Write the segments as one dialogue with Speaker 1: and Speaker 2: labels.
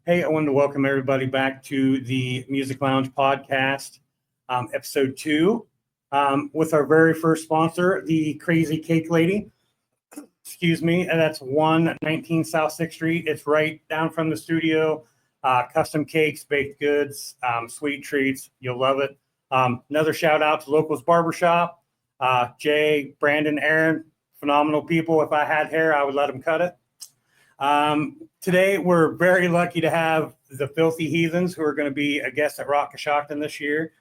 Speaker 1: Hey, I wanted to welcome everybody back to the Music Lounge podcast, episode 2, with our very first sponsor, the Crazy Cake Lady. Excuse me, and that's 119 South 6th Street. It's right down from the studio. Custom cakes, baked goods, sweet treats. You'll love it. Another shout out to Locals Barbershop. Jay, Brandon, Aaron, phenomenal people. If I had hair, I would let them cut it. Today, we're very lucky to have the Filthy Heathens, who are going to be a guest at Rock Coshocton this year.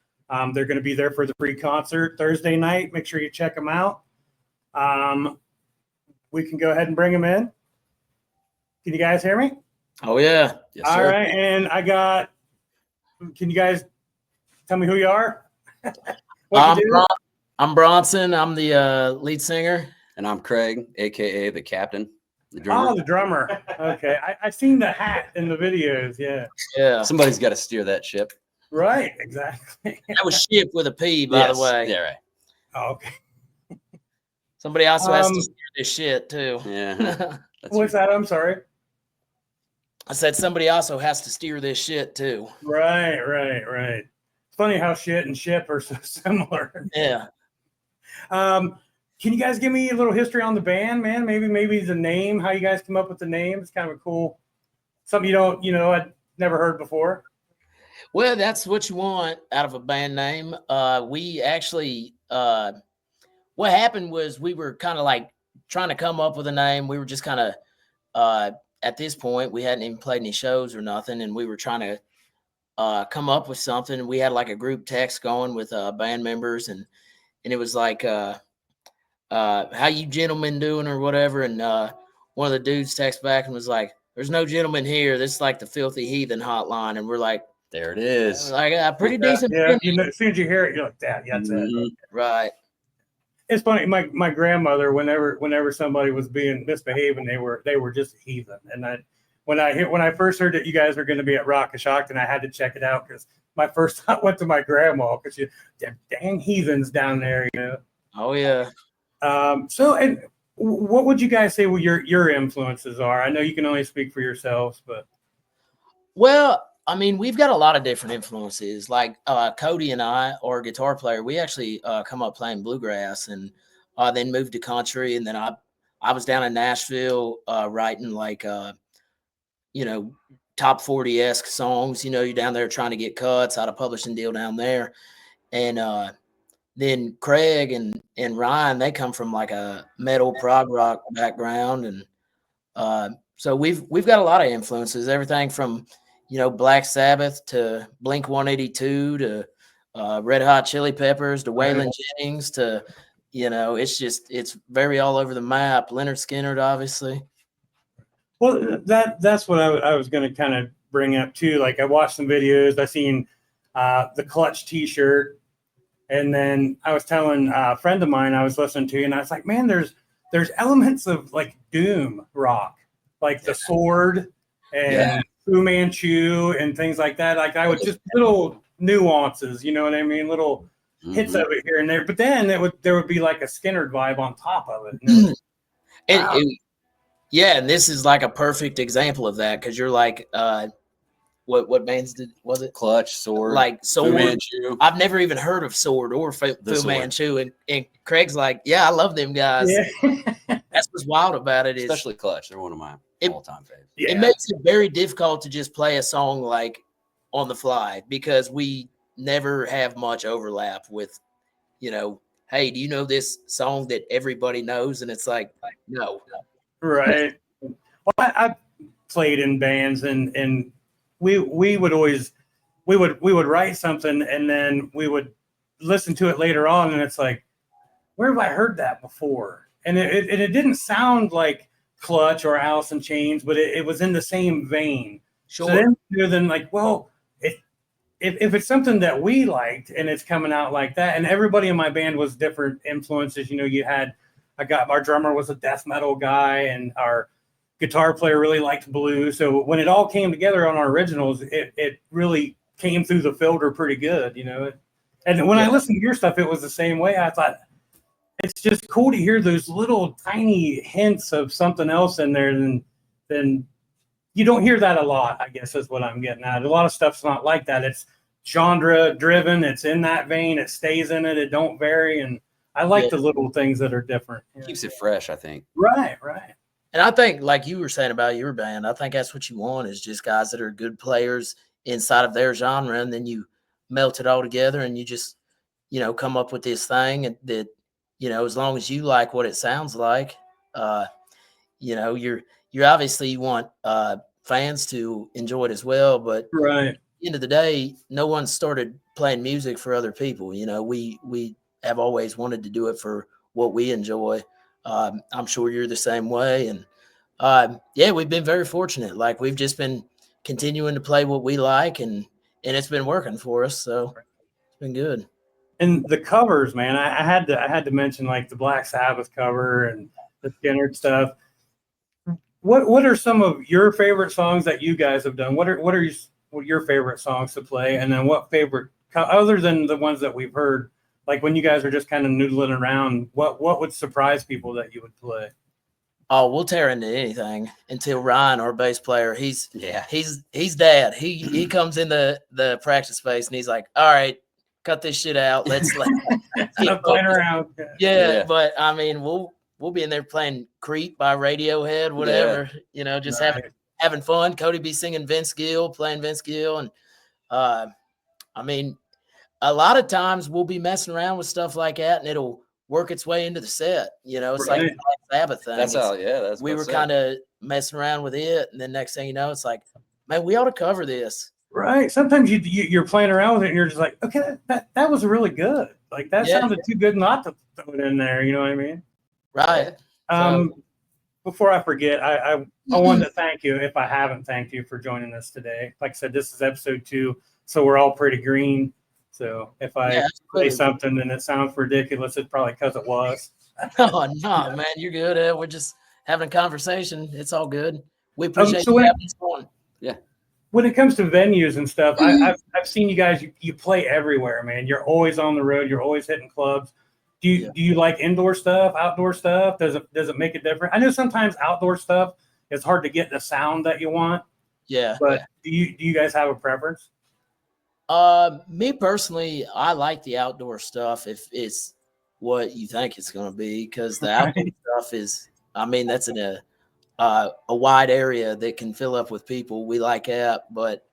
Speaker 1: They're going to be there for the free concert Thursday night. Make sure you check them out. We can go ahead and bring them in. Can you guys hear me?
Speaker 2: Oh, yeah.
Speaker 1: Yes, all sir. Right. And can you guys tell me who you are?
Speaker 2: I'm Bronson. I'm the lead singer.
Speaker 3: And I'm Craig, a.k.a. the captain. The drummer.
Speaker 1: Oh, the drummer. Okay. I seen the hat in the videos. Yeah.
Speaker 2: Yeah.
Speaker 3: Somebody's got to steer that ship.
Speaker 1: Right. Exactly.
Speaker 2: That was ship with a P, by the way.
Speaker 3: Yeah, right.
Speaker 1: Oh, okay.
Speaker 2: Somebody also has to steer this shit, too.
Speaker 3: Yeah.
Speaker 1: What's that? I'm sorry.
Speaker 2: I said somebody also has to steer this shit, too.
Speaker 1: Right. It's funny how shit and ship are so similar.
Speaker 2: Yeah.
Speaker 1: Can you guys give me a little history on the band, man? Maybe the name, how you guys come up with the name. It's kind of a cool, something I'd never heard before.
Speaker 2: Well, that's what you want out of a band name. We actually, what happened was we were kind of like trying to come up with a name. We were just kind of, at this point, we hadn't even played any shows or nothing. And we were trying to come up with something. We had like a group text going with band members. And it was like, how you gentlemen doing or whatever. And one of the dudes texted back and was like, there's no gentleman here. This is like the Filthy Heathen hotline. And we're like,
Speaker 3: there it is.
Speaker 2: Like a pretty decent.
Speaker 1: Yeah, as soon as you hear it, you're like, that's it.
Speaker 2: Right.
Speaker 1: It's funny. My grandmother, whenever somebody was being misbehaving, they were just heathen. And when I first heard that you guys were going to be at Rock Coshocton, I had to check it out because my first thought went to my grandma because dang heathens down there, you know.
Speaker 2: Oh yeah.
Speaker 1: So, and what would you guys say your influences are? I know you can only speak for yourselves, but.
Speaker 2: Well, I mean, we've got a lot of different influences. Like Cody and I, our guitar player, we actually come up playing bluegrass and then moved to country. And then I was down in Nashville writing like, top 40-esque songs. You're down there trying to get cuts, out a publishing deal down there. And then Craig and Ryan, they come from like a metal prog rock background. And so we've got a lot of influences, everything from, Black Sabbath to Blink-182 to Red Hot Chili Peppers to Waylon Jennings to, it's very all over the map. Leonard Skinner, obviously.
Speaker 1: Well, that's what I was going to kind of bring up too. Like I watched some videos, I seen the Clutch T-shirt. And then I was telling a friend of mine I was listening to, and I was like, man, there's elements of like doom rock, like the Sword and Fu Manchu and things like that. Like I would just little nuances, you know what I mean? Little hits of it here and there. But then there would be like a Skinner vibe on top of it.
Speaker 2: And this is like a perfect example of that because you're like, what bands was it?
Speaker 3: Clutch, Sword,
Speaker 2: like Sword.
Speaker 3: Fu Manchu.
Speaker 2: I've never even heard of Sword or Fu Manchu, and Craig's like, yeah, I love them guys. Yeah. That's what's wild about it,
Speaker 3: especially Clutch. They're one of my all-time favorites.
Speaker 2: It makes it very difficult to just play a song like on the fly because we never have much overlap with, hey, do you know this song that everybody knows? And it's like no.
Speaker 1: Right. Well, I played in bands and we would always we would write something and then we would listen to it later on and it's like, where have I heard that before? And it didn't sound like Clutch or Alice in Chains, but it was in the same vein.
Speaker 2: Sure.
Speaker 1: So then like, well, if it's something that we liked and it's coming out like that, and everybody in my band was different influences. Our drummer was a death metal guy and our guitar player really liked blues. So when it all came together on our originals, it really came through the filter pretty good, And when I listened to your stuff, it was the same way. I thought it's just cool to hear those little tiny hints of something else in there than you don't hear that a lot, I guess is what I'm getting at. A lot of stuff's not like that. It's genre driven. It's in that vein. It stays in it. It don't vary. And I like the little things that are different.
Speaker 3: Keeps it fresh, I think.
Speaker 1: Right.
Speaker 2: And I think, like you were saying about your band, I think that's what you want is just guys that are good players inside of their genre, and then you melt it all together and you just, come up with this thing that, as long as you like what it sounds like, you're obviously you want fans to enjoy it as well. But
Speaker 1: right.
Speaker 2: At the end of the day, no one started playing music for other people. We have always wanted to do it for what we enjoy. I'm sure you're the same way. And we've been very fortunate. Like we've just been continuing to play what we like, and it's been working for us. So it's been good.
Speaker 1: And the covers, man, I had to mention like the Black Sabbath cover and the Skinner stuff. What are some of your favorite songs that you guys have done? What are your favorite songs to play? And then what favorite, other than the ones that we've heard, like when you guys are just kind of noodling around, what would surprise people that you would play?
Speaker 2: Oh, we'll tear into anything until Ryan, our bass player, he's dad. He comes in the practice space and he's like, all right, cut this shit out. Let's
Speaker 1: keep playing around.
Speaker 2: Yeah, but I mean, we'll be in there playing Creep by Radiohead, whatever, just having fun. Cody be singing Vince Gill, playing Vince Gill. And I mean, a lot of times we'll be messing around with stuff like that and it'll work its way into the set. It's like the Black Sabbath thing.
Speaker 3: That's how, that's
Speaker 2: we were kind of messing around with it. And then next thing you know, it's like, man, we ought to cover this.
Speaker 1: Right. Sometimes you're playing around with it and you're just like, okay, that was really good. Like that sounded too good not to throw it in there. You know what I mean?
Speaker 2: Right.
Speaker 1: Before I forget, I wanted to thank you, if I haven't thanked you, for joining us today. Like I said, this is episode 2, so we're all pretty green. So if I say something and it sounds ridiculous, it's probably because it was.
Speaker 2: Oh, no, man, you're good. We're just having a conversation. It's all good. We appreciate you having us on.
Speaker 3: Yeah.
Speaker 1: When it comes to venues and stuff, I've seen you guys, you play everywhere, man. You're always on the road. You're always hitting clubs. Do you like indoor stuff, outdoor stuff? Does it make it different? I know sometimes outdoor stuff is hard to get the sound that you want.
Speaker 2: Yeah.
Speaker 1: But do you guys have a preference?
Speaker 2: Me personally, I like the outdoor stuff if it's what you think it's going to be, because the outdoor stuff is, I mean, that's in a wide area that can fill up with people. We like that, but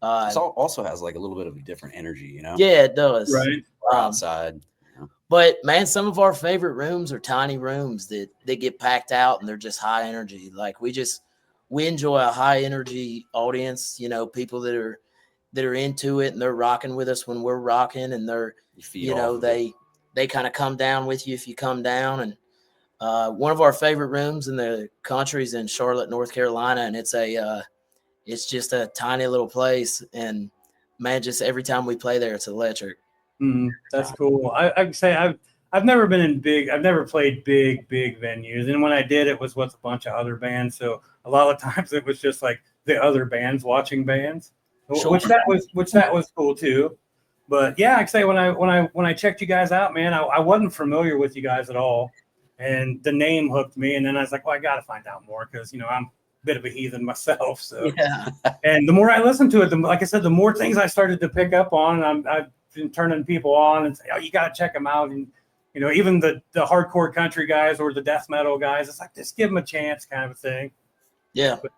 Speaker 3: it also has like a little bit of a different energy,
Speaker 2: Yeah, it does.
Speaker 1: Right.
Speaker 3: Outside.
Speaker 2: But man, some of our favorite rooms are tiny rooms that they get packed out and they're just high energy. Like we enjoy a high energy audience, people that are into it and they're rocking with us when we're rocking, and they're, they kind of come down with you if you come down. And one of our favorite rooms in the country is in Charlotte, North Carolina, and it's just a tiny little place. And man, just every time we play there, it's electric.
Speaker 1: That's cool. I'd say I've never played big venues, and when I did, it was with a bunch of other bands. So a lot of times it was just like the other bands watching bands, which that was cool too. But yeah, I'd say when I checked you guys out, man, I wasn't familiar with you guys at all, and the name hooked me. And then I was like, well, I got to find out more, because I'm a bit of a heathen myself. So and the more I listened to it, like I said, the more things I started to pick up on, and I've been turning people on and say, oh, you got to check them out. And even the hardcore country guys or the death metal guys, it's like, just give them a chance, kind of a thing.
Speaker 2: Yeah.
Speaker 1: But,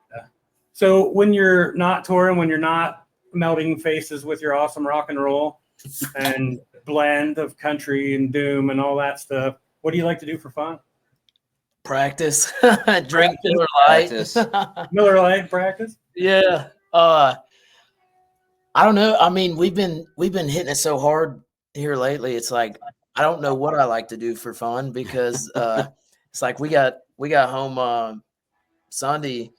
Speaker 1: so when you're not touring, when you're not melting faces with your awesome rock and roll and blend of country and doom and all that stuff, what do you like to do for fun?
Speaker 2: Practice. Drink Miller Lite.
Speaker 1: Miller Lite practice?
Speaker 2: Yeah. I don't know. I mean, we've been hitting it so hard here lately. It's like, I don't know what I like to do for fun, because it's like we got home Sunday,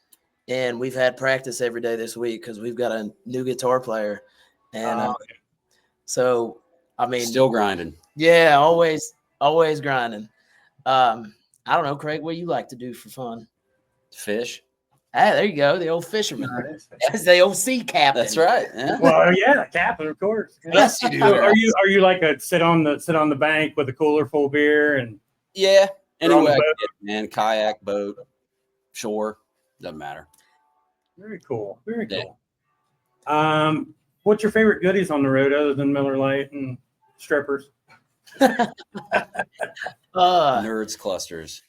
Speaker 2: and we've had practice every day this week because we've got a new guitar player. And so, I mean,
Speaker 3: still grinding.
Speaker 2: Yeah, always grinding. I don't know, Craig, what do you like to do for fun?
Speaker 3: Fish.
Speaker 2: Ah, there you go, the old fisherman. That's the old sea captain.
Speaker 3: That's right. Yeah.
Speaker 1: Well, yeah, captain, of course.
Speaker 3: Yes, you do.
Speaker 1: So are you like a sit on the bank with a cooler full of beer and?
Speaker 3: Yeah. Anyway, man, kayak, boat, shore, doesn't matter.
Speaker 1: Very cool. Very
Speaker 3: Yeah.
Speaker 1: cool. What's your favorite goodies on the road other than Miller Lite and strippers?
Speaker 3: Nerds clusters.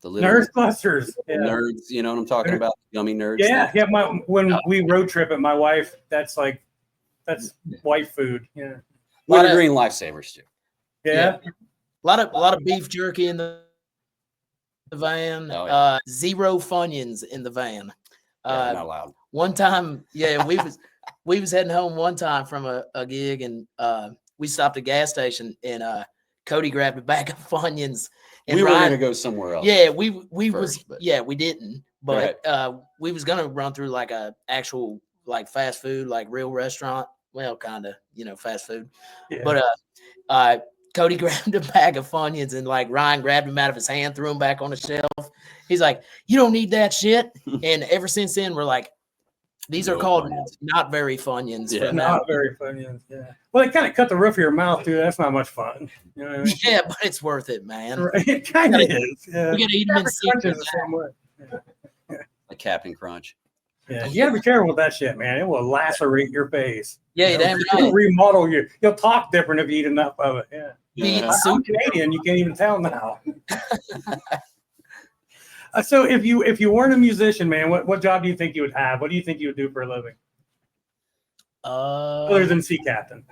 Speaker 3: The little
Speaker 1: Nerd clusters. Yeah.
Speaker 3: nerds, you know what I'm talking about? Gummy nerds.
Speaker 1: Yeah,
Speaker 3: things.
Speaker 1: yeah. When we road trip it, my wife, that's wife food. Yeah.
Speaker 3: Wintergreen lifesavers too.
Speaker 1: Yeah.
Speaker 2: A lot of beef jerky in the van.
Speaker 3: Oh, yeah.
Speaker 2: 0 Funyuns in the van.
Speaker 3: Yeah, not allowed.
Speaker 2: One time, yeah, we was heading home one time from a gig, and we stopped at a gas station, and Cody grabbed a bag of Funyuns. And
Speaker 3: We were
Speaker 2: Ryan,
Speaker 3: gonna go somewhere else.
Speaker 2: yeah, we
Speaker 3: first, but-
Speaker 2: we didn't, but we was gonna run through like a actual like fast food, like real restaurant. Well, kind of, fast food.
Speaker 1: Yeah.
Speaker 2: But Cody grabbed a bag of Funyuns, and like Ryan grabbed him out of his hand, threw him back on the shelf. He's like, "You don't need that shit." And ever since then, we're like, these are
Speaker 3: No
Speaker 2: called
Speaker 3: Funyuns.
Speaker 2: not very Funyuns.
Speaker 3: Yeah.
Speaker 2: from now
Speaker 1: Not very funny. Yeah. Well, they kind of cut the roof of your mouth too. That's not much fun. You know what I
Speaker 2: on.
Speaker 1: mean?
Speaker 2: Yeah, but it's worth it, man.
Speaker 1: Right. It kind of is. Yeah.
Speaker 2: We gotta eat them in
Speaker 1: Crunch is
Speaker 2: sequence.
Speaker 1: the same way.
Speaker 3: Like Captain Crunch.
Speaker 1: Yeah. You gotta be careful with that shit, man. It will lacerate your face.
Speaker 2: Yeah, you're damn
Speaker 1: It'll
Speaker 2: right.
Speaker 1: remodel you. You'll talk different if you eat enough of it. Yeah.
Speaker 2: Be eating
Speaker 3: Yeah.
Speaker 2: soup.
Speaker 1: I'm Canadian. You can't even tell now. So if you weren't a musician, man, what job do you think you would have? What do you think you would do for a living other than sea captain?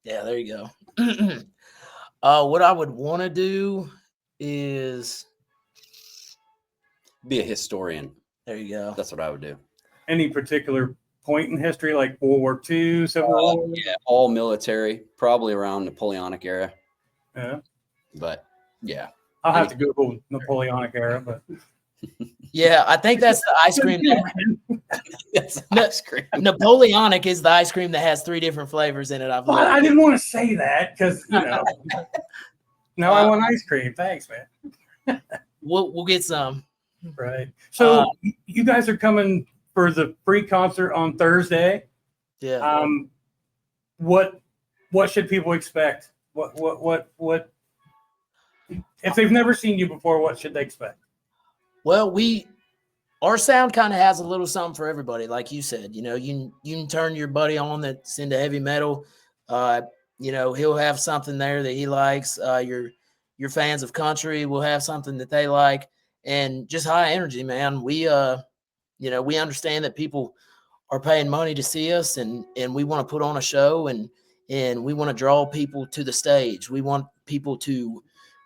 Speaker 2: Yeah, there you go. What I would want to do is
Speaker 3: Be a historian.
Speaker 2: there you go.
Speaker 3: That's what I would do.
Speaker 1: Any particular point in history, like World War II, Civil War?
Speaker 3: Yeah, all military, probably around Napoleonic era.
Speaker 1: Yeah.
Speaker 3: But yeah,
Speaker 1: I'll have to Google Napoleonic era, but
Speaker 2: Yeah, I think that's the ice cream.
Speaker 3: that's
Speaker 2: No.
Speaker 3: ice cream.
Speaker 2: Napoleonic is the ice cream that has 3 different flavors in it. I've
Speaker 1: Well,
Speaker 2: learned.
Speaker 1: I didn't want to say that because now I want ice cream. Thanks, man.
Speaker 2: We'll get some.
Speaker 1: Right. So you guys are coming for the free concert on Thursday.
Speaker 2: Yeah.
Speaker 1: What should people expect? What if they've never seen you before, what should they expect?
Speaker 2: Well, our sound kind of has a little something for everybody, like you said. You can turn your buddy on that's into heavy metal. He'll have something there that he likes. Your fans of country will have something that they like, and just high energy, man. We understand that people are paying money to see us, and we want to put on a show, and we want to draw people to the stage. We want people to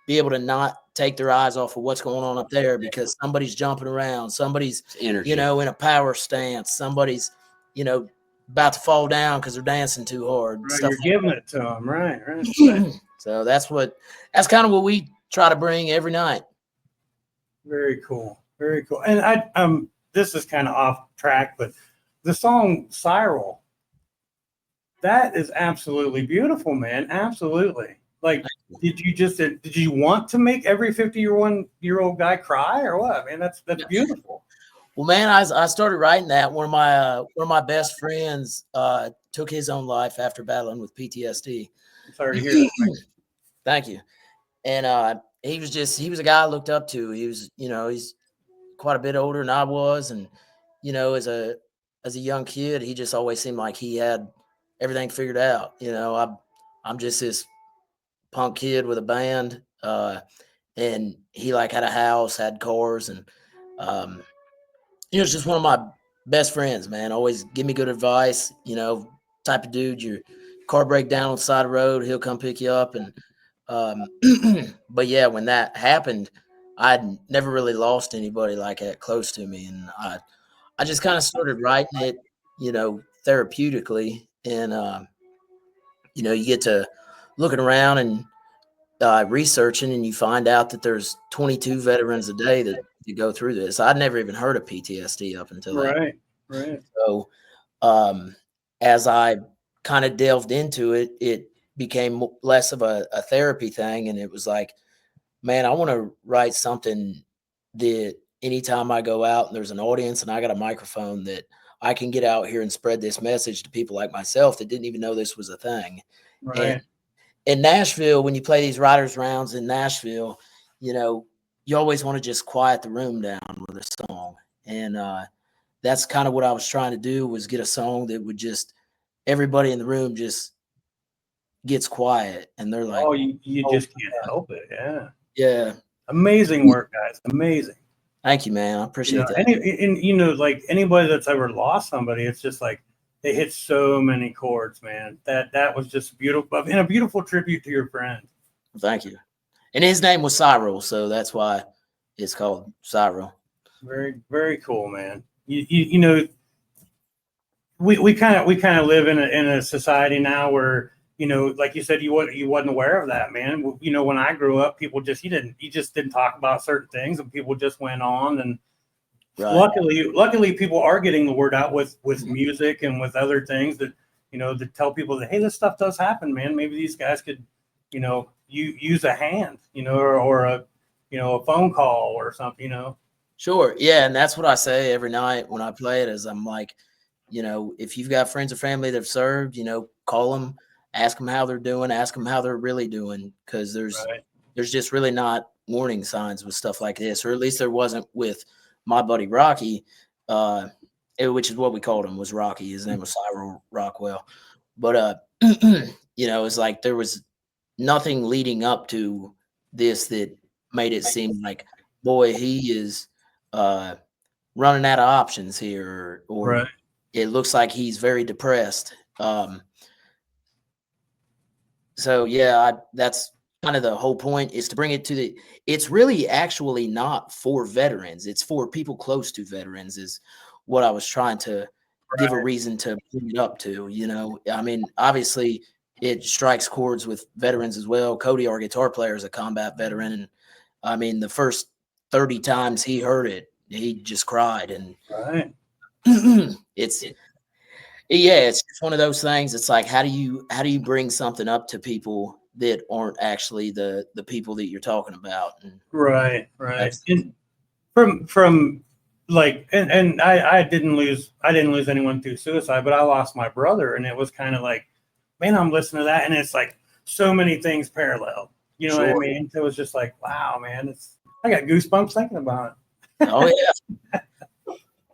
Speaker 2: be able to not take their eyes off of what's going on up there because somebody's jumping around, somebody's
Speaker 3: Energy.
Speaker 2: in a power stance, somebody's about to fall down because they're dancing too hard.
Speaker 1: Right,
Speaker 2: stuff
Speaker 1: you're giving it to them, right? Right.
Speaker 2: So that's kind of what we try to bring every night.
Speaker 1: Very cool. Very cool. And this is kind of off track, but the song Cyril, that is absolutely beautiful, man. Absolutely. Like, did you want to make every 51-year-old guy cry or what? Man, that's beautiful.
Speaker 2: Well, man, I started writing that. One of my best friends took his own life after battling with PTSD.
Speaker 1: I'm sorry to hear that.
Speaker 2: Thank you. And he was a guy I looked up to. He was, he's quite a bit older than I was, and as a young kid, he just always seemed like he had everything figured out. I'm just this punk kid with a band, and he like had a house, had cars, and he was just one of my best friends, man. Always give me good advice, type of dude. Your car break down on the side of the road, he'll come pick you up. And but yeah, when that happened, I'd never really lost anybody like that close to me, and I just kind of started writing it, therapeutically, and you get to looking around and researching, and you find out that there's 22 veterans a day that go through this. I'd never even heard of PTSD up until that.
Speaker 1: Right.
Speaker 2: So as I kind of delved into it, it became less of a therapy thing, and it was like, man, I want to write something that anytime I go out and there's an audience and I got a microphone, that I can get out here and spread this message to people like myself that didn't even know this was a thing.
Speaker 1: Right.
Speaker 2: And in Nashville, when you play these writers' rounds in Nashville, you always want to just quiet the room down with a song. And that's kind of what I was trying to do, was get a song that would just, everybody in the room just gets quiet and they're like,
Speaker 1: Oh, you
Speaker 2: oh,
Speaker 1: just can't help it. Yeah.
Speaker 2: yeah.
Speaker 1: Amazing work, guys. Amazing.
Speaker 2: Thank you, man. I appreciate that.
Speaker 1: And like anybody that's ever lost somebody, it's just like they hit so many chords, man. That was just beautiful, and a beautiful tribute to your friend.
Speaker 2: Thank you. And his name was Cyril, so that's why it's called Cyril.
Speaker 1: Very, very cool, man. You know, we kind of live in a society now where, you know, like you said, you wasn't aware of that, man. You know, when I grew up, people just you just didn't talk about certain things, and people just went on. And
Speaker 2: Right.
Speaker 1: luckily, people are getting the word out with music and with other things that, you know, to tell people that, hey, this stuff does happen, man. Maybe these guys could, you know, use a hand, you know, or a, you know, a phone call or something, you know.
Speaker 2: Sure. Yeah. And that's what I say every night when I play it, is I'm like, you know, if you've got friends or family that have served, you know, call them, ask them how they're doing, ask them how they're really doing. Cause there's just really not warning signs with stuff like this, or at least there wasn't with my buddy Rocky, which is what we called him, was Rocky. His name was Cyril Rockwell. But, you know, it's like there was nothing leading up to this that made it seem like, boy, he is running out of options here, or
Speaker 1: Right.
Speaker 2: it looks like he's very depressed. So yeah, that's kind of the whole point, is to bring it to it's really actually not for veterans. It's for people close to veterans, is what I was trying to give a reason to bring it up to, you know. I mean, obviously it strikes chords with veterans as well. Cody, our guitar player, is a combat veteran. And I mean, the first 30 times he heard it, he just cried. And
Speaker 1: Right.
Speaker 2: it's just one of those things. It's like, how do you bring something up to people that aren't actually the people that you're talking about? And
Speaker 1: Right. And from like, and I didn't lose anyone through suicide, but I lost my brother, and it was kind of like, man, I'm listening to that, and it's like so many things parallel. You know what I mean? It was just like, wow, man, I got goosebumps thinking about it.
Speaker 2: Oh yeah.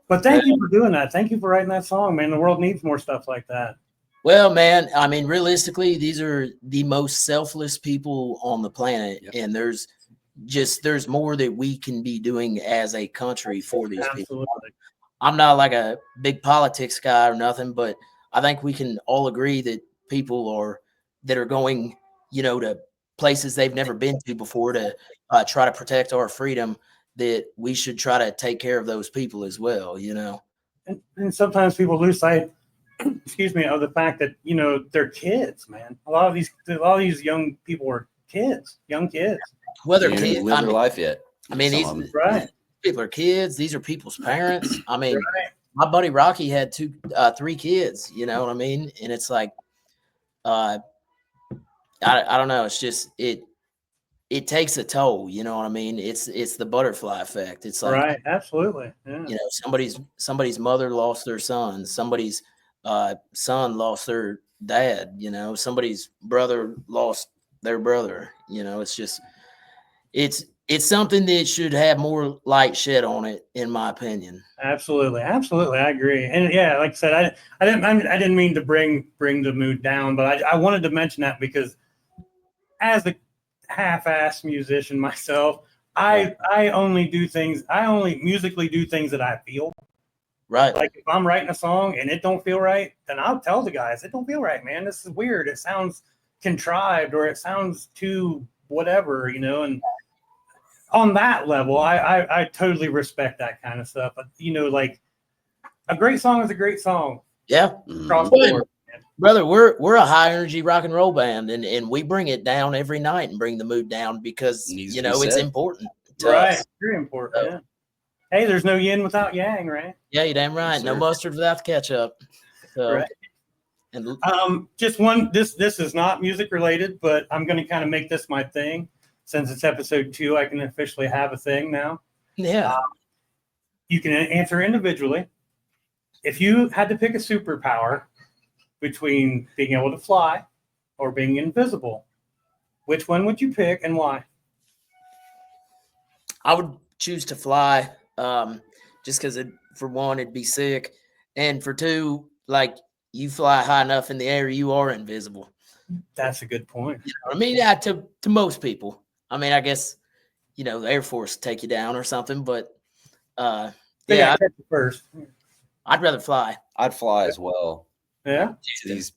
Speaker 1: But thank you for doing that. Thank you for writing that song, man. The world needs more stuff like that.
Speaker 2: Well, man, I mean, realistically, these are the most selfless people on the planet. Yep. And there's more that we can be doing as a country for these people. I'm not like a big politics guy or nothing, but I think we can all agree that people that are going, you know, to places they've never been to before to try to protect our freedom, that we should try to take care of those people as well, you know.
Speaker 1: And sometimes people lose sight, excuse me, of the fact that, you know, they're kids, man. A lot of these young people are young kids.
Speaker 2: Well, they're kids.
Speaker 3: Live their life yet?
Speaker 2: I mean, these people are kids. These are people's parents. I mean, my buddy Rocky had 3 kids. You know what I mean? And it's like, I don't know. It's just it takes a toll. You know what I mean? It's the butterfly effect. It's like,
Speaker 1: right, absolutely. Yeah.
Speaker 2: You know, somebody's mother lost their son. Somebody's son lost their dad. You know, somebody's brother lost their brother. You know, it's just it's something that should have more light shed on it, in my opinion.
Speaker 1: Absolutely, I agree. And yeah, like I said, I didn't mean to bring the mood down, but I wanted to mention that because as a half-assed musician myself, I only musically do things that I feel.
Speaker 2: Right.
Speaker 1: Like if I'm writing a song and it don't feel right, then I'll tell the guys, it don't feel right, man. This is weird. It sounds contrived, or it sounds too whatever, you know. And on that level, I totally respect that kind of stuff. But, you know, like a great song is a great song.
Speaker 2: Yeah.
Speaker 1: Across the board.
Speaker 2: Brother, we're a high energy rock and roll band, and we bring it down every night and bring the mood down because, you know, it's important to us.
Speaker 1: Very important. Yeah. Hey, there's no yin without yang, right?
Speaker 2: Yeah, you're damn right. No mustard without the ketchup. So,
Speaker 1: right. And just one. This is not music related, but I'm going to kind of make this my thing. Since it's episode 2, I can officially have a thing now.
Speaker 2: Yeah.
Speaker 1: You can answer individually. If you had to pick a superpower between being able to fly or being invisible, which one would you pick and why?
Speaker 2: I would choose to fly, just because for one, it'd be sick. And for two, like you fly high enough in the air, you are invisible.
Speaker 1: That's a good point.
Speaker 2: I mean, yeah, to most people. I mean, I guess, the Air Force take you down or something, but
Speaker 1: Yeah, catch it first.
Speaker 2: I'd rather fly.
Speaker 3: I'd fly as well.
Speaker 1: Yeah.
Speaker 3: To these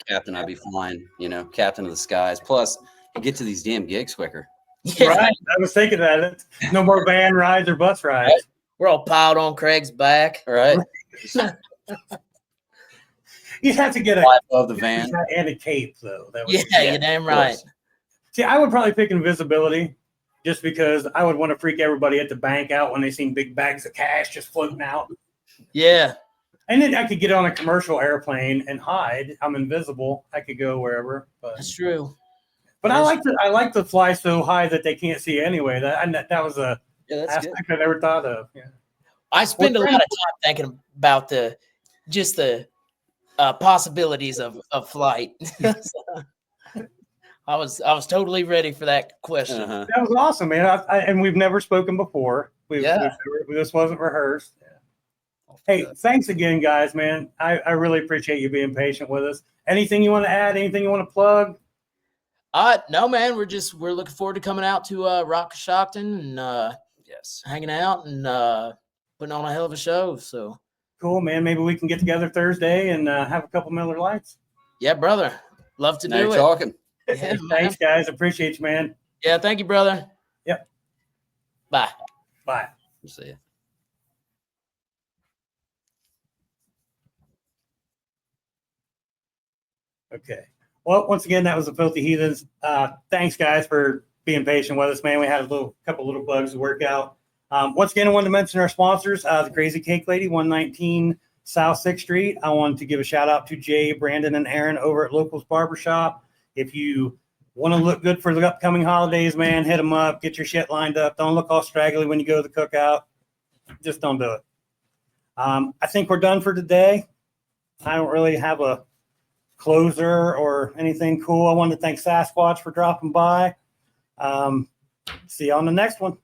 Speaker 3: captain, I'd be flying, captain of the skies. Plus, you get to these damn gigs quicker.
Speaker 2: Yeah.
Speaker 1: Right. I was thinking that. No more van rides or bus rides.
Speaker 2: Right. We're all piled on Craig's back.
Speaker 3: All right.
Speaker 1: You'd have to get
Speaker 3: Fly above the van.
Speaker 1: and a cape, though. That would
Speaker 2: You're damn right.
Speaker 1: See, I would probably pick invisibility just because I would want to freak everybody at the bank out when they seen big bags of cash just floating out.
Speaker 2: Yeah.
Speaker 1: And then I could get on a commercial airplane and hide. I'm invisible. I could go wherever. But
Speaker 2: That's true.
Speaker 1: But I like to fly so high that they can't see anyway. That was a aspect I never thought of. Yeah.
Speaker 2: I spend a lot of time thinking about the possibilities of flight. I was totally ready for that question.
Speaker 3: Uh-huh.
Speaker 1: That was awesome, man. And we've never spoken before. This wasn't rehearsed. Hey, thanks again, guys, man. I really appreciate you being patient with us. Anything you want to add? Anything you want to plug?
Speaker 2: No, man. We're looking forward to coming out to Rock Shockton and hanging out and putting on a hell of a show. So
Speaker 1: cool, man. Maybe we can get together Thursday and have a couple Miller Lights.
Speaker 2: Yeah, brother. Love to do it.
Speaker 3: Talking.
Speaker 2: Yeah,
Speaker 1: thanks, guys. Appreciate you, man.
Speaker 2: Yeah, thank you, brother.
Speaker 1: Yep.
Speaker 2: Bye.
Speaker 1: Bye.
Speaker 3: See ya.
Speaker 1: Okay. Well, once again, that was the Filthy Heathens. Thanks, guys, for being patient with us, man. We had a couple little bugs to work out. Once again, I wanted to mention our sponsors, the Crazy Cake Lady, 119 South 6th Street. I wanted to give a shout out to Jay, Brandon, and Aaron over at Locals Barbershop. If you want to look good for the upcoming holidays, man, hit them up. Get your shit lined up. Don't look all straggly when you go to the cookout. Just don't do it. I think we're done for today. I don't really have a closer or anything cool. I wanted to thank Sasquatch for dropping by. See you on the next one.